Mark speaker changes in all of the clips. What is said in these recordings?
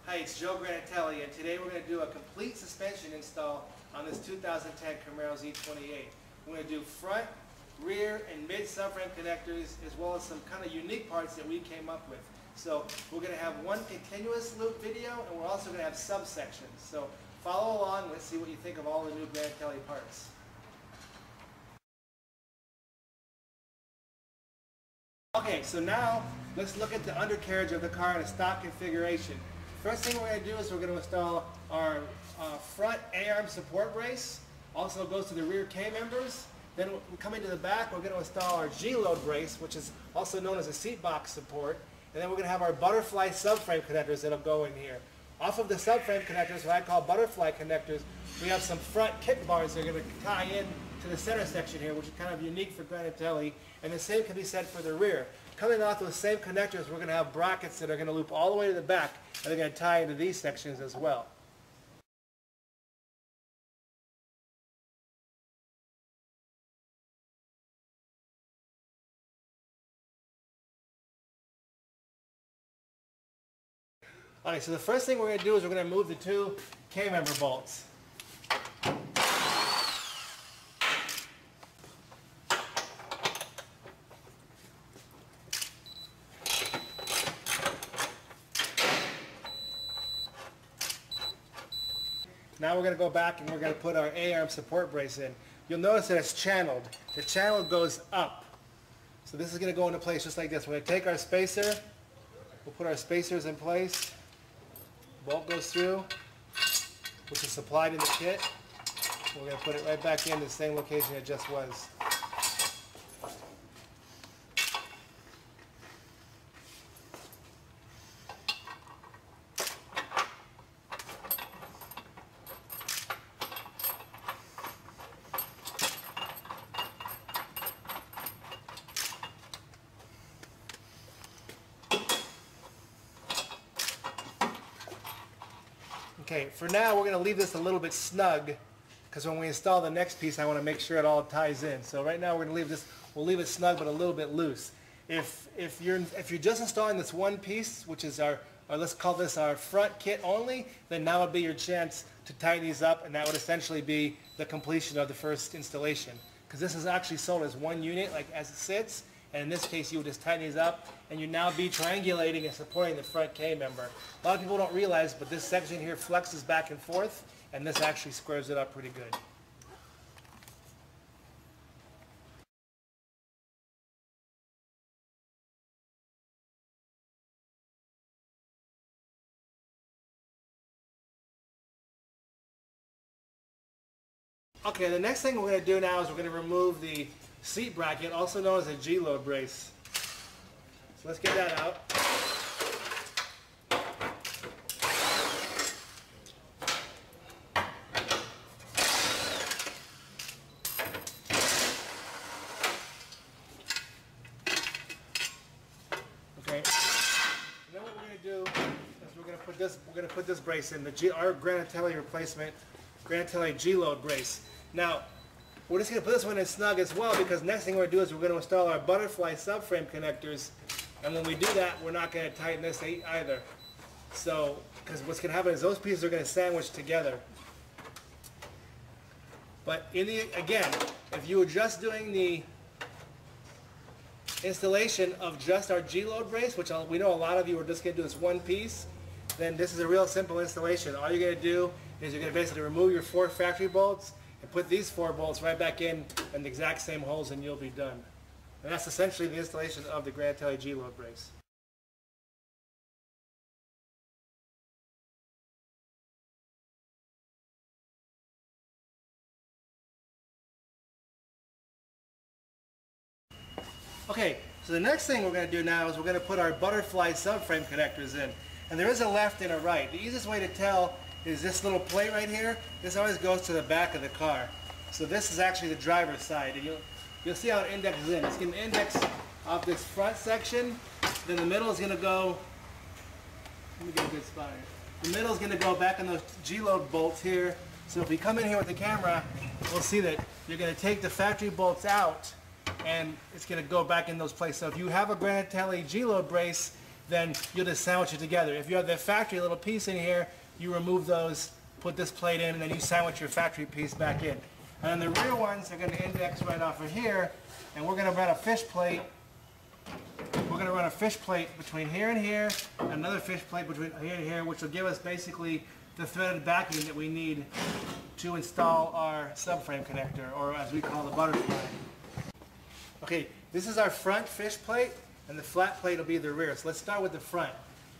Speaker 1: Hi, it's Joe Granatelli, and today we're going to do a complete suspension install on this 2010 Camaro Z28. We're going to do front, rear, and mid subframe connectors, as well as some kind of unique parts that we came up with. So we're going to have one continuous loop video, and we're also going to have subsections. So follow along, let's see what you think of all the new Granatelli parts. Okay, so now let's look at the undercarriage of the car in a stock configuration. First thing we're going to do is we're going to install our front A-arm support brace. Also goes to the rear K-members. Then we come into the back, we're going to install our Gload Brace, which is also known as a seat box support. And then we're going to have our butterfly subframe connectors that'll go in here. Off of the subframe connectors, what I call butterfly connectors, we have some front kick bars that are going to tie in to the center section here, which is kind of unique for Granatelli. And the same can be said for the rear. Coming off those same connectors, we're going to have brackets that are going to loop all the way to the back, and they're going to tie into these sections as well. Alright, so the first thing we're going to do is we're going to move the two K-member bolts. Now we're going to go back and we're going to put our A-arm support brace in. You'll notice that it's channeled. The channel goes up. So this is going to go into place just like this. We're going to take our spacer. We'll put our spacers in place. Bolt goes through, which is supplied in the kit. We're going to put it right back in the same location it just was. Okay, for now we're going to leave this a little bit snug because when we install the next piece I want to make sure it all ties in. So right now we're going to leave this, we'll leave it snug but a little bit loose. If you're just installing this one piece, which is our let's call this our front kit only, then now would be your chance to tighten these up, and that would essentially be the completion of the first installation. Because this is actually sold as one unit, like as it sits. And in this case, you would just tighten these up, and you'd now be triangulating and supporting the front K-member. A lot of people don't realize, but this section here flexes back and forth, and this actually squares it up pretty good. Okay, the next thing we're going to do now is we're going to remove the seat bracket, also known as a Gload brace. So let's get that out. Okay. Then what we're going to do is we're going to put this brace in our Granatelli replacement Granatelli Gload brace. Now, we're just going to put this one in snug as well, because next thing we're going to do is we're going to install our butterfly subframe connectors, and when we do that we're not going to tighten this either. So, because what's going to happen is those pieces are going to sandwich together. But again, if you were just doing the installation of just our Gload brace, which we know a lot of you are just going to do this one piece, then this is a real simple installation. All you're going to do is you're going to basically remove your 4 factory bolts and put these 4 bolts right back in the exact same holes, and you'll be done. And that's essentially the installation of the Granatelli Gload brace. Okay, so the next thing we're going to do now is we're going to put our butterfly subframe connectors in. And there is a left and a right. The easiest way to tell is this little plate right here. This always goes to the back of the car. So this is actually the driver's side. And you'll see how it indexes in. It's going to index off this front section. Then the middle is going to go, let me get a good spot here. The middle is going to go back on those Gload bolts here. So if we come in here with the camera, we'll see that you're going to take the factory bolts out, and it's going to go back in those places. So if you have a Granatelli Gload brace, then you'll just sandwich it together. If you have the factory little piece in here, you remove those, put this plate in, and then you sandwich your factory piece back in. And then the rear ones are going to index right off of here, and we're going to run a fish plate. We're going to run a fish plate between here and here, another fish plate between here and here, which will give us basically the threaded backing that we need to install our subframe connector, or as we call the butterfly. Okay, this is our front fish plate, and the flat plate will be the rear. So let's start with the front.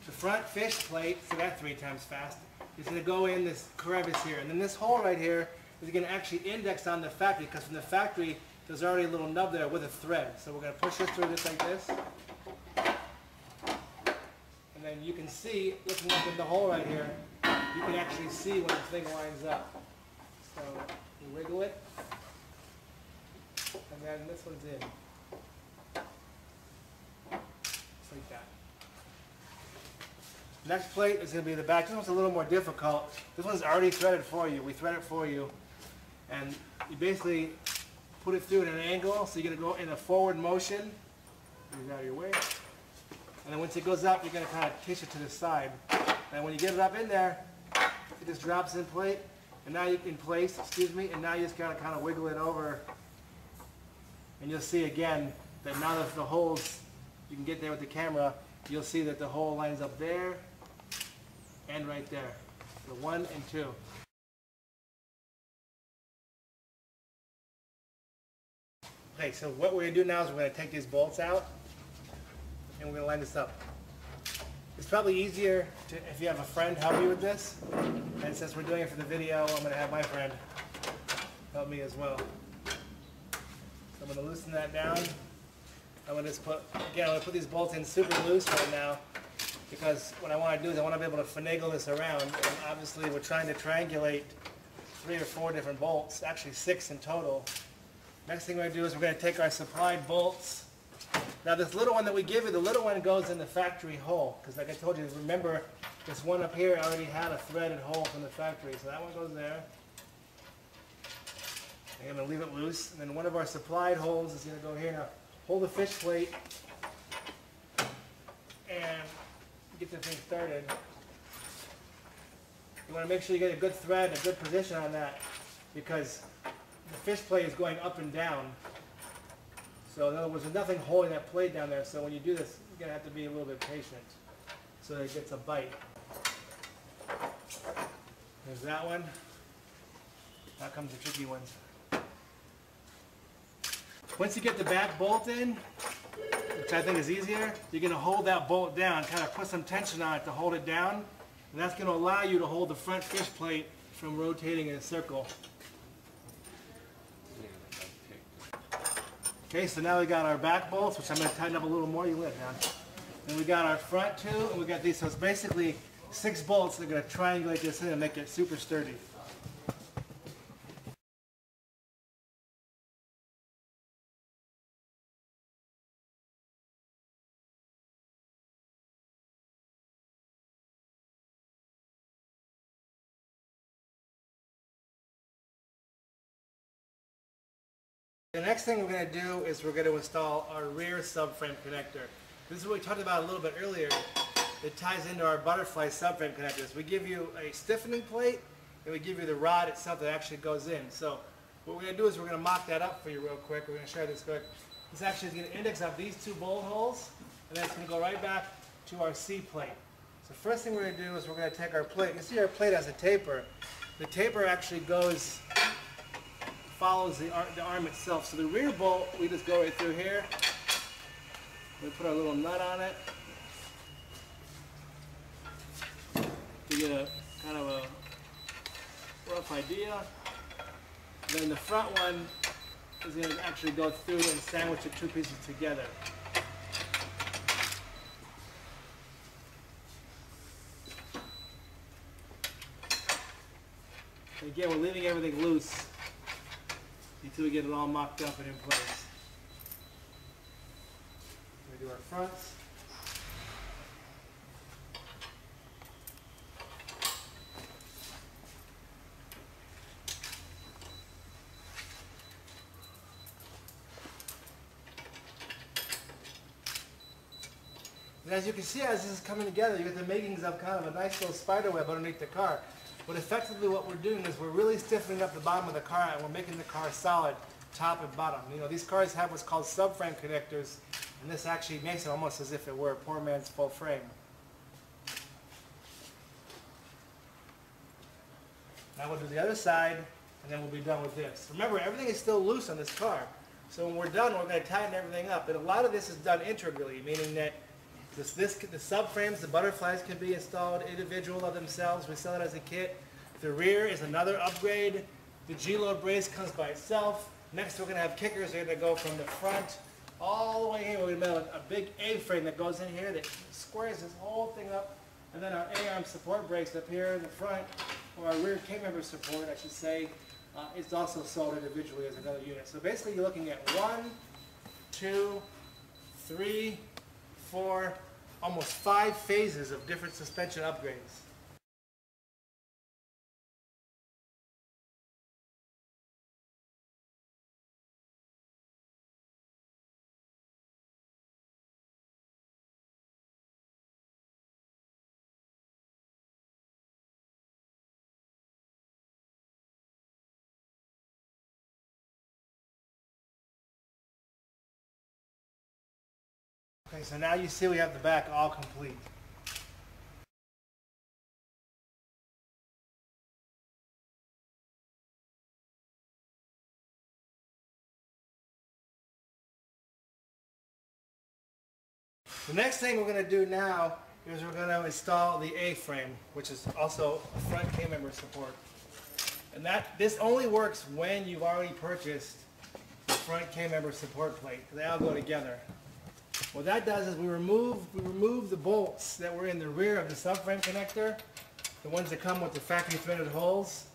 Speaker 1: The front fish plate, so that 3 times fast, is going to go in this crevice here. And then this hole right here is going to actually index on the factory, because from the factory there's already a little nub there with a thread. So we're going to push this through just like this. And then you can see, looking up in the hole right here, you can actually see when the thing lines up. So you wiggle it, and then this one's in. Just like that. Next plate is going to be the back. This one's a little more difficult. This one's already threaded for you. We thread it for you. And you basically put it through at an angle, so you're going to go in a forward motion. Move out of your way. And then once it goes up, you're going to kind of pitch it to the side. And when you get it up in there, it just drops in plate. And now you in place, excuse me, and now you just gotta kind of wiggle it over, and you'll see again that now that the holes, you can get there with the camera, you'll see that the hole lines up there and right there, the 1 and 2. Okay, so what we're gonna do now is we're gonna take these bolts out, and we're gonna line this up. It's probably easier to, if you have a friend help you with this, and since we're doing it for the video, I'm going to have my friend help me as well. So I'm going to loosen that down. I'm going to just put, again, I'm going to put these bolts in super loose right now, because what I want to do is I want to be able to finagle this around, and obviously we're trying to triangulate 3 or 4 different bolts, actually 6 in total. Next thing we're going to do is we're going to take our supplied bolts. Now this little one that we give you, the little one goes in the factory hole, because like I told you, remember this one up here already had a threaded hole from the factory, so that one goes there. I'm going to leave it loose, and then one of our supplied holes is going to go here. Now hold the fish plate and get the thing started. You want to make sure you get a good thread, a good position on that, because the fish plate is going up and down. So in other words, there's nothing holding that plate down there, so when you do this, you're going to have to be a little bit patient so that it gets a bite. There's that one. Now comes the tricky ones. Once you get the back bolt in, which I think is easier, you're going to hold that bolt down, kind of put some tension on it to hold it down, and that's going to allow you to hold the front fish plate from rotating in a circle. Okay, so now we got our back bolts, which I'm going to tighten up a little more. You let down. And we got our front 2, and we got these. So it's basically 6 bolts that are going to triangulate this in and make it super sturdy. The next thing we're going to do is we're going to install our rear subframe connector. This is what we talked about a little bit earlier. It ties into our butterfly subframe connectors. We give you a stiffening plate, and we give you the rod itself that actually goes in. So what we're going to do is we're going to mock that up for you real quick. We're going to show you this quick. This actually is going to index up these 2 bolt holes, and then it's going to go right back to our C plate. So first thing we're going to do is we're going to take our plate. You see our plate has a taper. The taper actually follows the arm itself. So the rear bolt, we just go right through here. We put our little nut on it to get a kind of a rough idea. Then the front one is going to actually go through and sandwich the 2 pieces together. And again, we're leaving everything loose until we get it all mocked up and in place. We do our fronts. as you can see, as this is coming together, you get the makings of kind of a nice little spider web underneath the car. But effectively what we're doing is we're really stiffening up the bottom of the car and we're making the car solid, top and bottom. You know, these cars have what's called subframe connectors, and this actually makes it almost as if it were a poor man's full frame. Now we'll do the other side, and then we'll be done with this. Remember, everything is still loose on this car. So when we're done, we're going to tighten everything up. And a lot of this is done integrally, meaning that the subframes, the butterflies can be installed individual of themselves. We sell it as a kit. The rear is another upgrade. The Gload Brace comes by itself. Next, we're going to have kickers that are going to go from the front all the way here. We're going to have a big A-frame that goes in here that squares this whole thing up. And then our A-arm support brakes up here in the front, or our rear K-member support, I should say, it's also sold individually as another unit. So basically you're looking at 1, 2, 3, 4, almost 5 phases of different suspension upgrades. Okay, so now you see we have the back all complete. The next thing we're going to do now is we're going to install the A-frame, which is also a front K-member support. And this only works when you've already purchased the front K-member support plate. They all go together. What that does is we remove the bolts that were in the rear of the subframe connector, the ones that come with the factory threaded holes.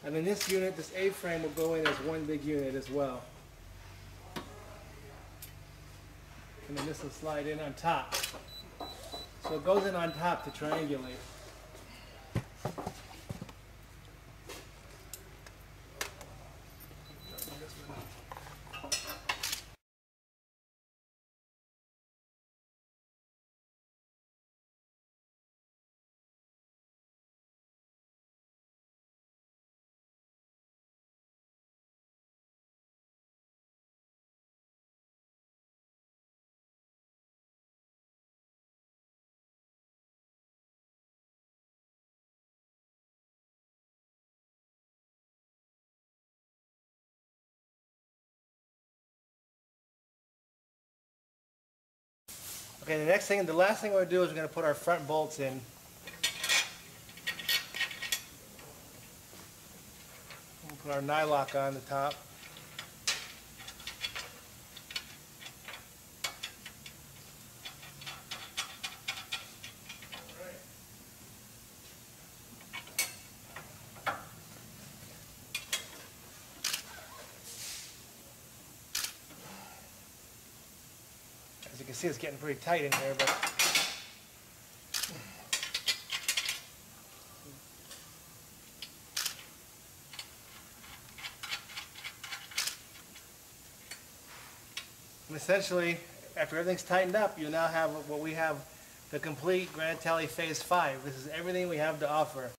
Speaker 1: And then this unit, this A-frame, will go in as one big unit as well. And then this will slide in on top. So it goes in on top to triangulate. Okay, the next thing, the last thing we're going to do is we're going to put our front bolts in. We'll put our nylock on the top. As you can see, it's getting pretty tight in here, but and essentially, after everything's tightened up, you now have what we have, the complete Granatelli Phase 5. This is everything we have to offer.